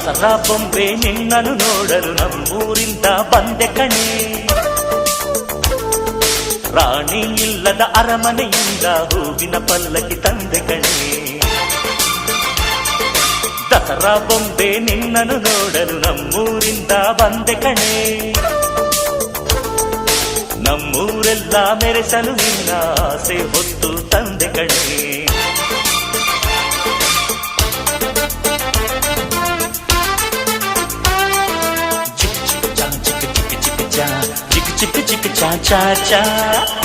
ದಸರಾ ಬೊಂಬೆ ನಿನ್ನನ್ನು ನೋಡಲು ನಮ್ಮೂರಿಂದ ಬಂದೆ ಕಣೆ. ರಾಣಿ ಇಲ್ಲದ ಅರಮನೆಯಿಂದ ಹೂವಿನ ಪಲ್ಲಕ್ಕಿ ತಂದೆ ಕಣೆ. ದಸರಾ ಬೊಂಬೆ ನಿನ್ನನ್ನು ನೋಡಲು ನಮ್ಮೂರಿಂದ ಬಂದೆ ಕಣೆ. ನಮ್ಮೂರೆಲ್ಲ ಮೆರೆಸಲು ನಿನ್ನ ಆಸೆ ಹೊತ್ತು ತಂದೆ ಕಣೆ. ಚಿಕ್ಕ ಚಿಕ್ಕ ಚಾ ಚಾ ಚಾ ಚಾ